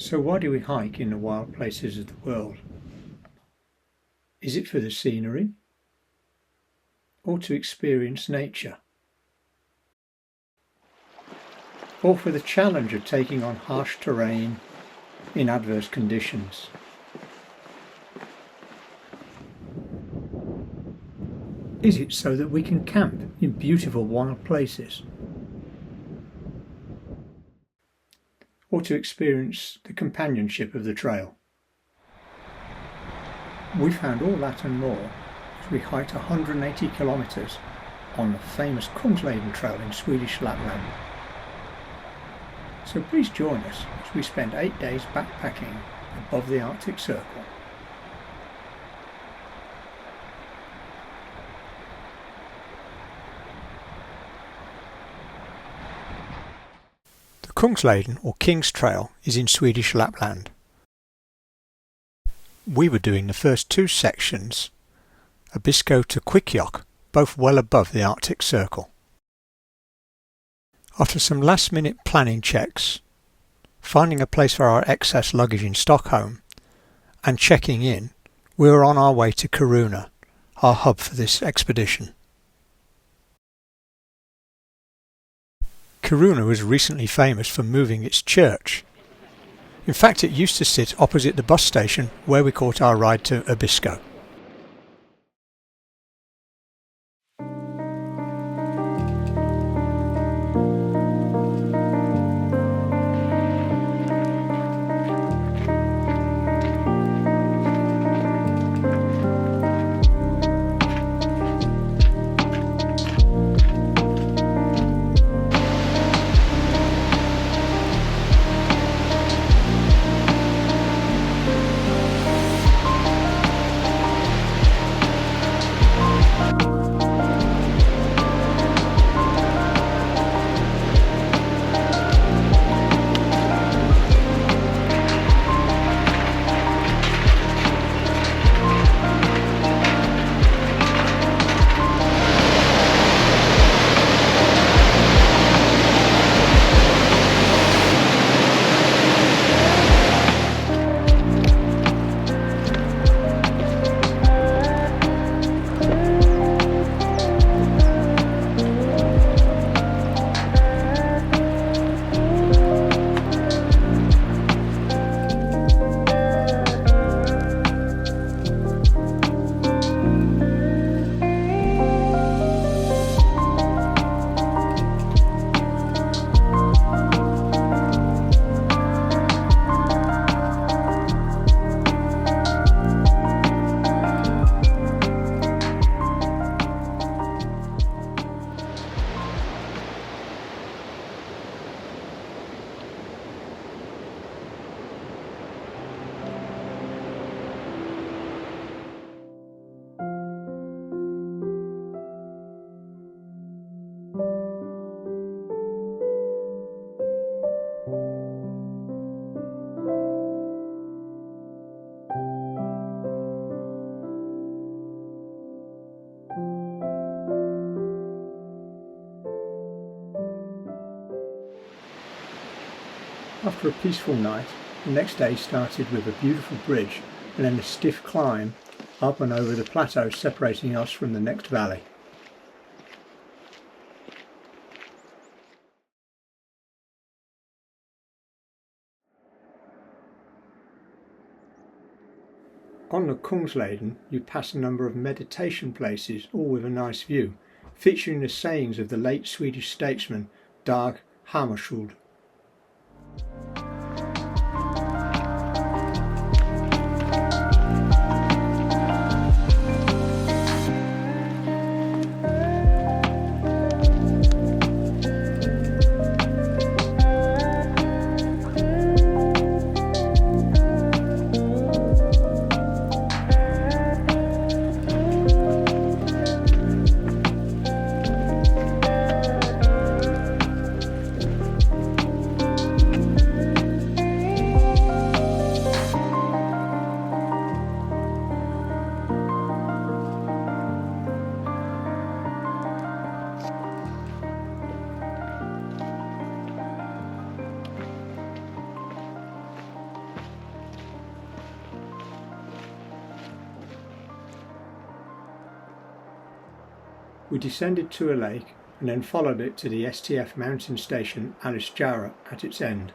So why do we hike in the wild places of the world? Is it for the scenery or to experience nature? Or for the challenge of taking on harsh terrain in adverse conditions? Is it so that we can camp in beautiful wild places? Or to experience the companionship of the trail? We found all that and more as we hiked 180 kilometres on the famous Kungsleden trail in Swedish Lapland. So please join us as we spend 8 days backpacking above the Arctic Circle. The Kungsleden or King's Trail is in Swedish Lapland. We were doing the first 2 sections, Abisko to Kvikkjokk, both well above the Arctic Circle. After some last-minute planning checks, finding a place for our excess luggage in Stockholm, and checking in, we were on our way to Kiruna, our hub for this expedition. Kiruna was recently famous for moving its church. In fact, it used to sit opposite the bus station where we caught our ride to Abisko. After a peaceful night, the next day started with a beautiful bridge and then a stiff climb up and over the plateau separating us from the next valley. On the Kungsleden you pass a number of meditation places, all with a nice view, featuring the sayings of the late Swedish statesman Dag Hammarskjöld. We descended to a lake and then followed it to the STF mountain station Abisko at its end.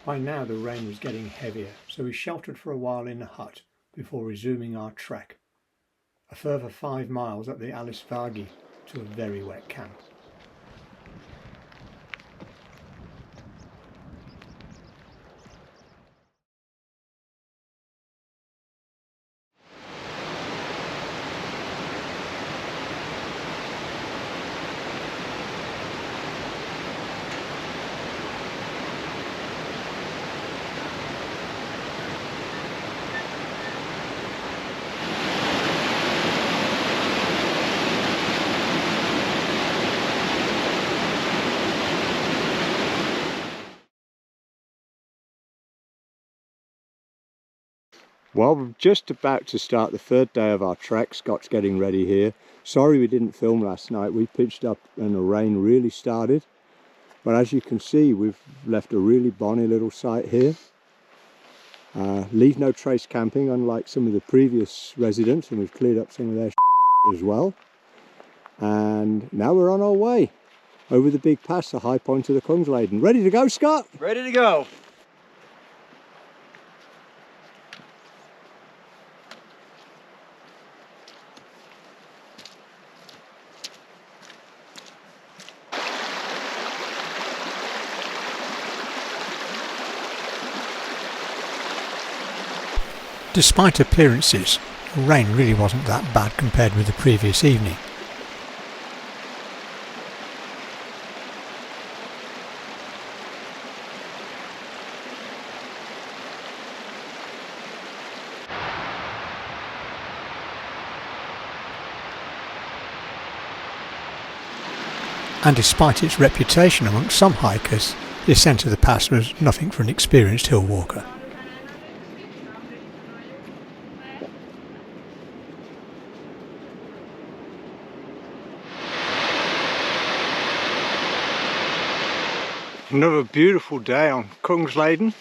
By now the rain was getting heavier, so we sheltered for a while in a hut before resuming our trek. A further 5 miles up the Abisko to a very wet camp. Well, we're just about to start the third day of our trek. Scott's getting ready here. Sorry we didn't film last night. We pitched up and the rain really started. But as you can see, we've left a really bonny little site here. Leave no trace camping, unlike some of the previous residents, and we've cleared up some of their as well. And now we're on our way over the big pass, the high point of the Kungsleden. Ready to go, Scott? Ready to go. Despite appearances, the rain really wasn't that bad compared with the previous evening. And despite its reputation amongst some hikers, the ascent of the pass was nothing for an experienced hill walker. Another beautiful day on Kungsleden.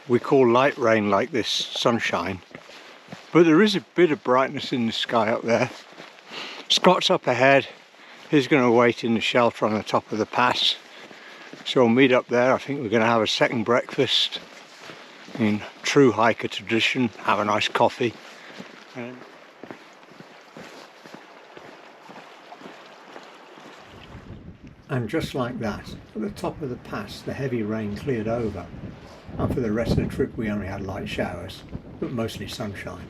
We call light rain like this sunshine, but there is a bit of brightness in the sky up there. Scott's up ahead. He's going to wait in the shelter on the top of the pass, so we'll meet up there. I think we're going to have a second breakfast in true hiker tradition, have a nice coffee. And just like that, at the top of the pass, the heavy rain cleared over, and for the rest of the trip we only had light showers, but mostly sunshine.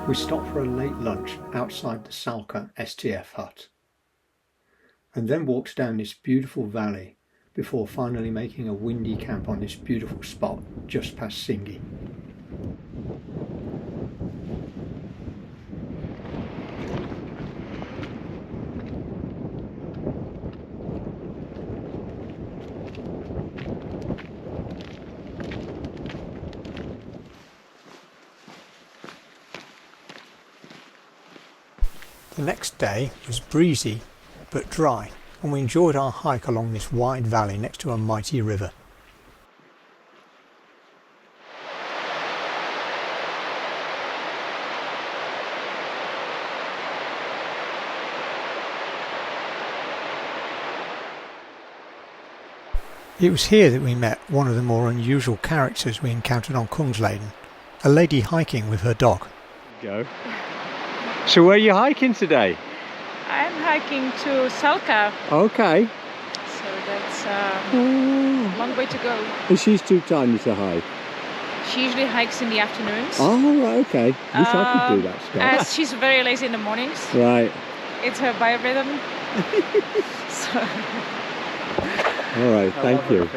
We stopped for a late lunch outside the Salka STF hut, and then walked down this beautiful valley before finally making a windy camp on this beautiful spot just past Singi. The next day was breezy but dry, and we enjoyed our hike along this wide valley next to a mighty river. It was here that we met one of the more unusual characters we encountered on Kungsleden, a lady hiking with her dog. Go. So where are you hiking today? I'm hiking to Salka. Okay. So that's a long way to go. And she's too tiny to hike? She usually hikes in the afternoons. Oh, right, okay. Wish I could do that, Scott. As she's very lazy in the mornings. Right. It's her biorhythm. So. All right, thank you.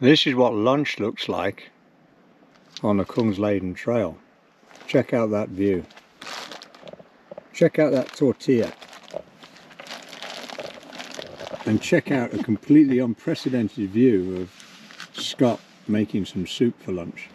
This is what lunch looks like on the Kungsleden trail. Check out that view. Check out that tortilla. And check out a completely unprecedented view of Scott making some soup for lunch.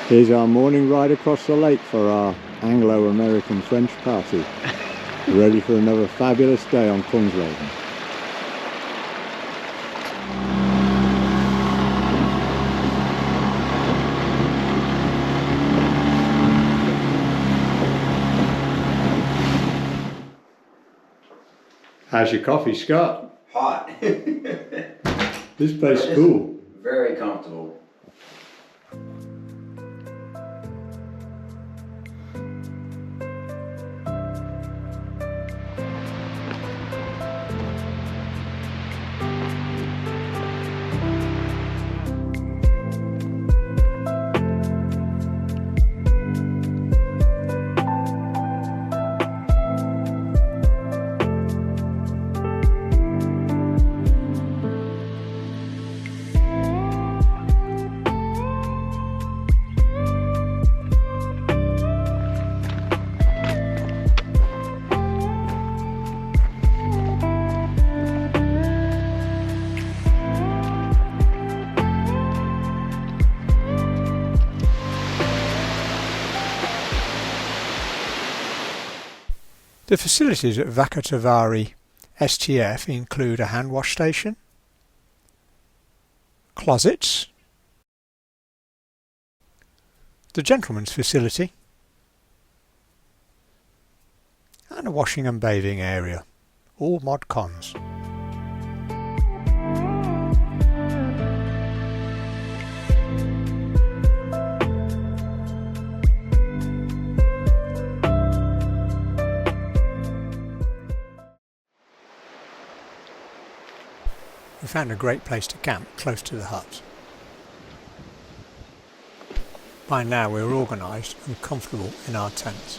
Here's our morning ride across the lake for our Anglo-American French party. Ready for another fabulous day on Kungsleden. How's your coffee, Scott? Hot. This place is cool. Very comfortable. The facilities at Vakatavari STF include a hand wash station, closets, the gentleman's facility, and a washing and bathing area, all mod cons. We found a great place to camp close to the hut. By now we were organised and comfortable in our tents.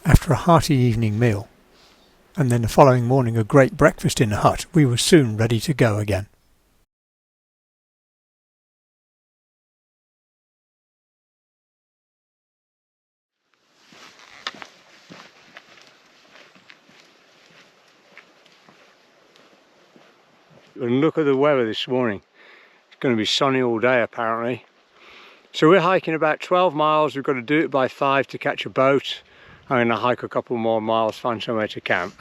After a hearty evening meal, and then the following morning a great breakfast in the hut, we were soon ready to go again. And look at the weather this morning. It's going to be sunny all day apparently. So we're hiking about 12 miles. We've got to do it by 5 to catch a boat. I'm going to hike a couple more miles, find somewhere to camp.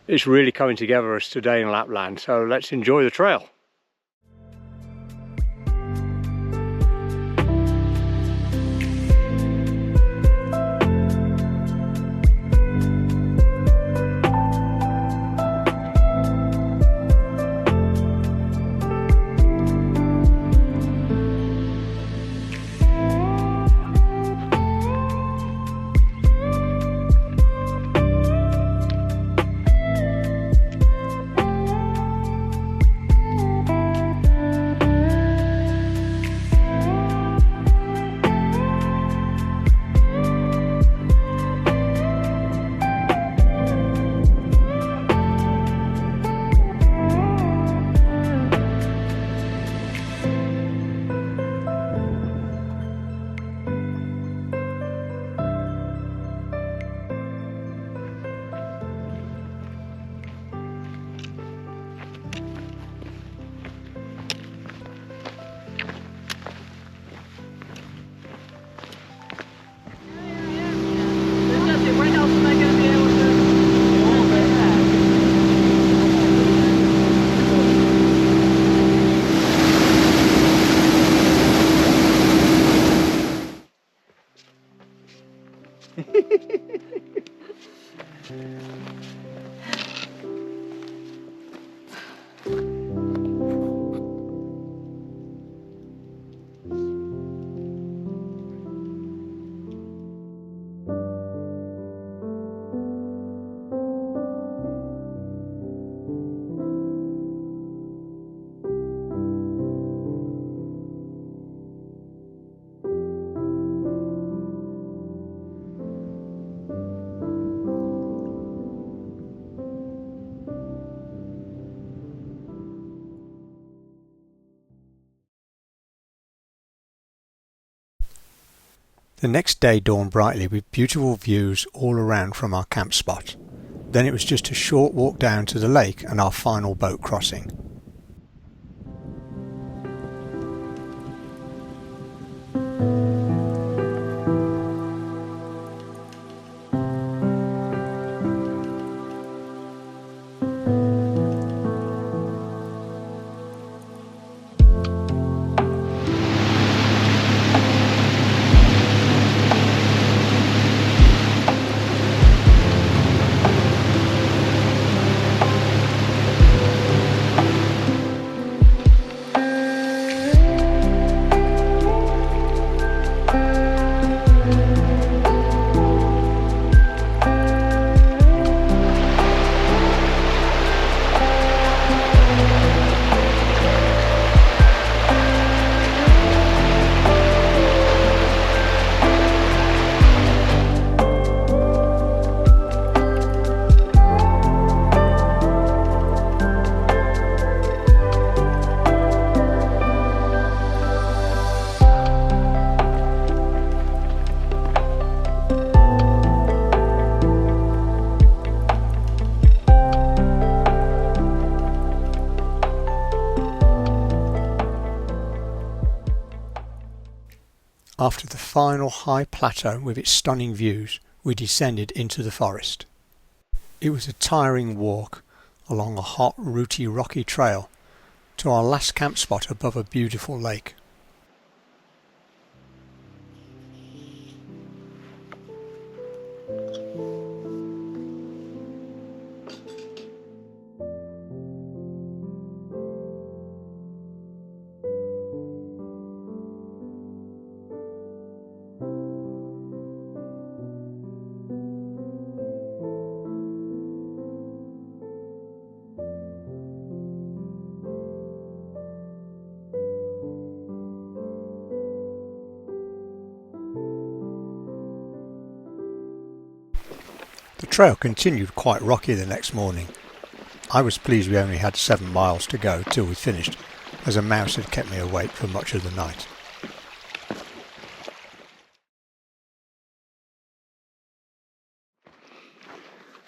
It's really coming together us today in Lapland, so let's enjoy the trail. The next day dawned brightly with beautiful views all around from our camp spot. Then it was just a short walk down to the lake and our final boat crossing. After the final high plateau with its stunning views, we descended into the forest. It was a tiring walk along a hot, rooty, rocky trail to our last camp spot above a beautiful lake. The trail continued quite rocky the next morning. I was pleased we only had 7 miles to go till we finished, as a mouse had kept me awake for much of the night.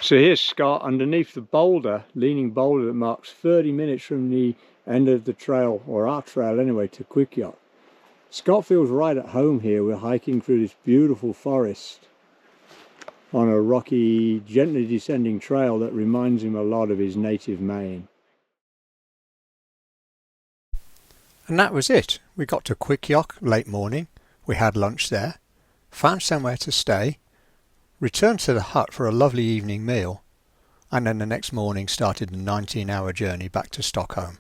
So here's Scott underneath the boulder, leaning boulder that marks 30 minutes from the end of the trail, or our trail anyway, to Quickyot. Scott feels right at home here. We're hiking through this beautiful forest on a rocky, gently descending trail that reminds him a lot of his native Maine. And that was it. We got to Quickyot late morning, we had lunch there, found somewhere to stay, returned to the hut for a lovely evening meal, and then the next morning started the 19-hour journey back to Stockholm.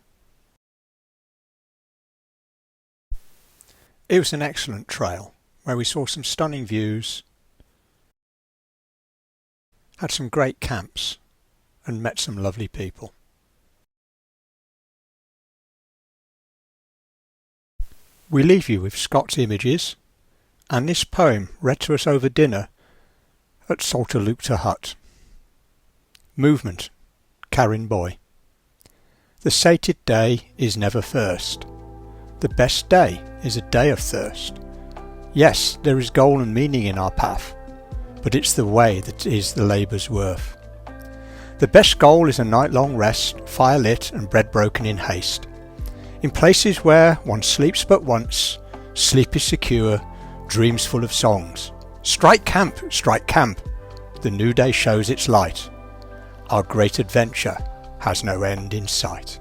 It was an excellent trail, where we saw some stunning views, had some great camps, and met some lovely people. We leave you with Scott's images and this poem read to us over dinner at Salterlukta Hut. Movement, Karin Boy. The sated day is never first. The best day is a day of thirst. Yes, there is goal and meaning in our path, but it's the way that is the labour's worth. The best goal is a night-long rest, fire lit and bread broken in haste. In places where one sleeps but once, sleep is secure, dreams full of songs. Strike camp, the new day shows its light. Our great adventure has no end in sight.